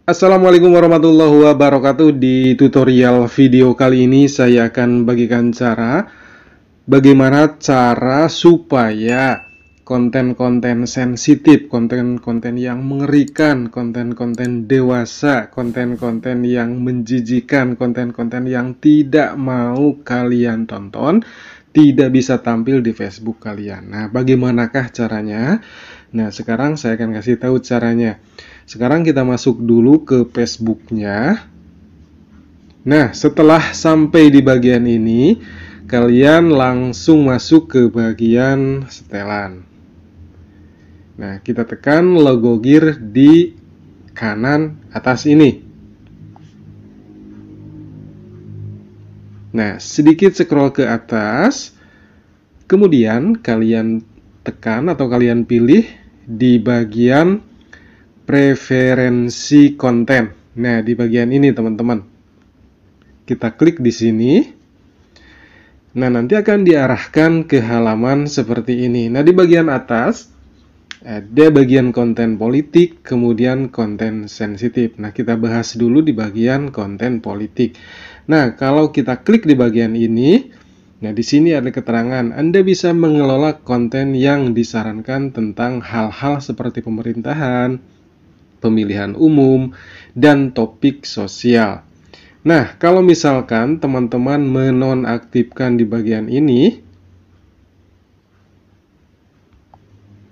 Assalamualaikum warahmatullahi wabarakatuh. Di tutorial video kali ini saya akan bagikan bagaimana cara supaya konten-konten sensitif, konten-konten yang mengerikan, konten-konten dewasa, konten-konten yang menjijikan, konten-konten yang tidak mau kalian tonton, tidak bisa tampil di Facebook kalian. Nah, bagaimanakah caranya? Nah, sekarang saya akan kasih tahu caranya. Sekarang kita masuk dulu ke Facebooknya. Nah, setelah sampai di bagian ini, kalian langsung masuk ke bagian setelan. Nah, kita tekan logo gear di kanan atas ini. Nah, sedikit scroll ke atas, kemudian kalian tekan atau kalian pilih di bagian preferensi konten. Nah, di bagian ini teman-teman. Kita klik di sini. Nah, nanti akan diarahkan ke halaman seperti ini. Nah, di bagian atas ada bagian konten politik, kemudian konten sensitif. Nah, kita bahas dulu di bagian konten politik. Nah, kalau kita klik di bagian ini, nah di sini ada keterangan Anda bisa mengelola konten yang disarankan tentang hal-hal seperti pemerintahan, pemilihan umum, dan topik sosial. Nah, kalau misalkan teman-teman menonaktifkan di bagian ini,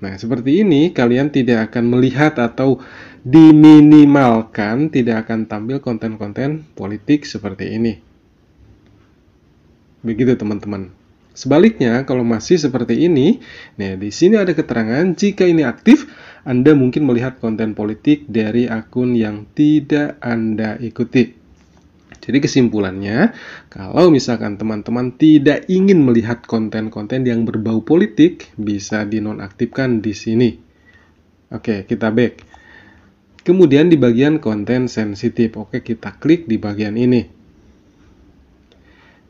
nah seperti ini, kalian tidak akan melihat atau diminimalkan, tidak akan tampil konten-konten politik seperti ini. Begitu teman-teman. Sebaliknya, kalau masih seperti ini, nah di sini ada keterangan jika ini aktif, Anda mungkin melihat konten politik dari akun yang tidak Anda ikuti. Jadi kesimpulannya, kalau misalkan teman-teman tidak ingin melihat konten-konten yang berbau politik, bisa dinonaktifkan di sini. Oke, kita back. Kemudian di bagian konten sensitif, oke kita klik di bagian ini.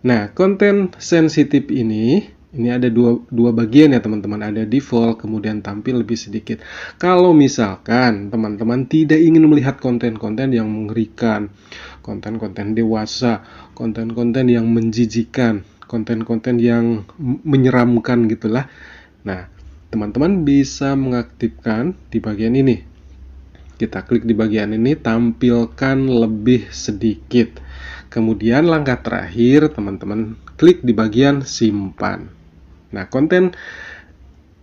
Nah, konten sensitif ini ada dua bagian ya teman-teman. Ada default, kemudian tampil lebih sedikit. Kalau misalkan teman-teman tidak ingin melihat konten-konten yang mengerikan, konten-konten dewasa, konten-konten yang menjijikan, konten-konten yang menyeramkan gitulah. Nah, teman-teman bisa mengaktifkan di bagian ini. Kita klik di bagian ini, tampilkan lebih sedikit. Kemudian langkah terakhir, teman-teman klik di bagian simpan. Nah, konten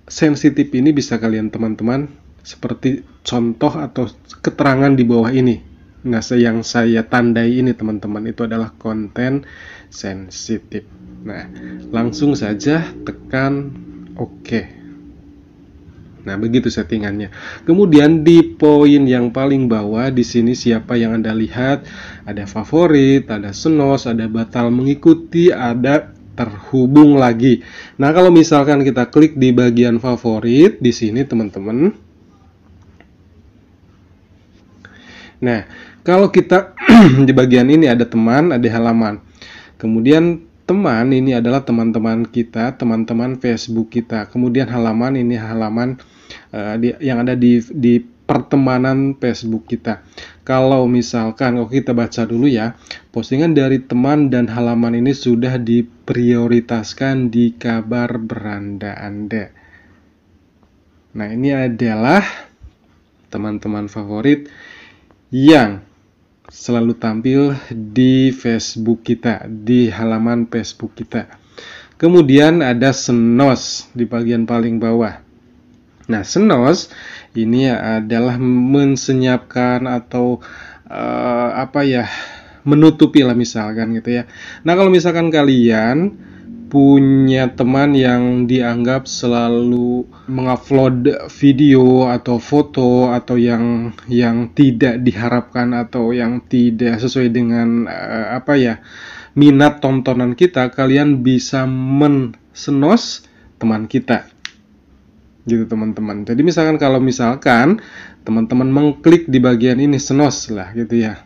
sensitif ini bisa kalian teman-teman seperti contoh atau keterangan di bawah ini. Nah, yang saya tandai ini teman-teman itu adalah konten sensitif. Nah, langsung saja tekan OK. Nah, begitu settingannya. Kemudian di poin yang paling bawah di sini siapa yang Anda lihat, ada favorit, ada senos, ada batal mengikuti, ada terhubung lagi. Nah, kalau misalkan kita klik di bagian favorit di sini teman-teman. Nah, kalau kita di bagian ini ada teman, ada halaman. Kemudian teman ini adalah teman-teman kita, teman-teman Facebook kita. Kemudian halaman ini halaman yang ada di pertemanan Facebook kita. Kalau misalkan, kita baca dulu ya. Postingan dari teman dan halaman ini sudah diprioritaskan di kabar beranda Anda. Nah, ini adalah teman-teman favorit yang selalu tampil di Facebook kita, di halaman Facebook kita. Kemudian ada senos di bagian paling bawah. Nah, senos ini adalah mensenyapkan atau menutupi lah misalkan gitu ya. Nah, kalau misalkan kalian punya teman yang dianggap selalu mengupload video atau foto atau yang tidak diharapkan atau yang tidak sesuai dengan minat tontonan kita, kalian bisa mensenos teman kita. Gitu teman-teman. Jadi misalkan kalau teman-teman mengklik di bagian ini senos lah gitu ya.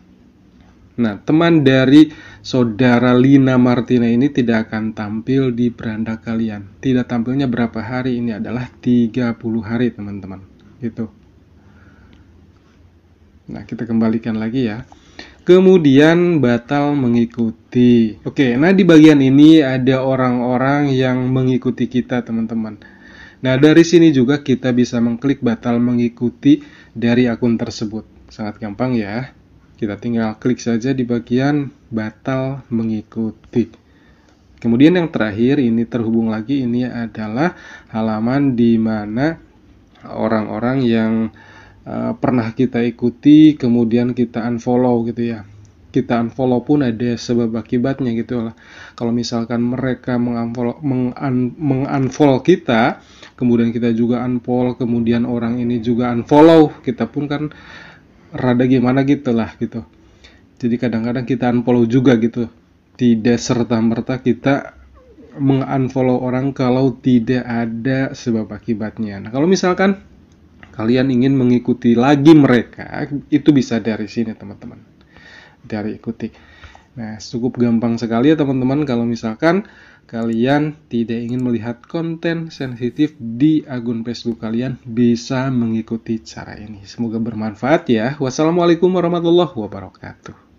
Nah, teman dari saudara Lina Martina ini tidak akan tampil di beranda kalian. Tidak tampilnya berapa hari, ini adalah 30 hari teman-teman. Gitu. Nah, kita kembalikan lagi ya. Kemudian batal mengikuti. Oke, nah di bagian ini ada orang-orang yang mengikuti kita, teman-teman. Nah, dari sini juga kita bisa mengklik batal mengikuti dari akun tersebut. Sangat gampang ya. Kita tinggal klik saja di bagian batal mengikuti. Kemudian yang terakhir ini terhubung lagi, ini adalah halaman di mana orang-orang yang pernah kita ikuti kemudian kita unfollow gitu ya. Kita unfollow pun ada sebab akibatnya gitu lah. Kalau misalkan mereka mengunfollow kita, kemudian kita juga unfollow, kemudian orang ini juga unfollow, kita pun kan rada gimana gitu lah gitu. Jadi kadang-kadang kita unfollow juga gitu. Tidak serta-merta kita mengunfollow orang kalau tidak ada sebab akibatnya. Nah, kalau misalkan kalian ingin mengikuti lagi mereka, itu bisa dari sini teman-teman, dari ikuti. Nah, cukup gampang sekali ya teman-teman kalau misalkan kalian tidak ingin melihat konten sensitif di akun Facebook kalian, bisa mengikuti cara ini. Semoga bermanfaat ya. Wassalamualaikum warahmatullahi wabarakatuh.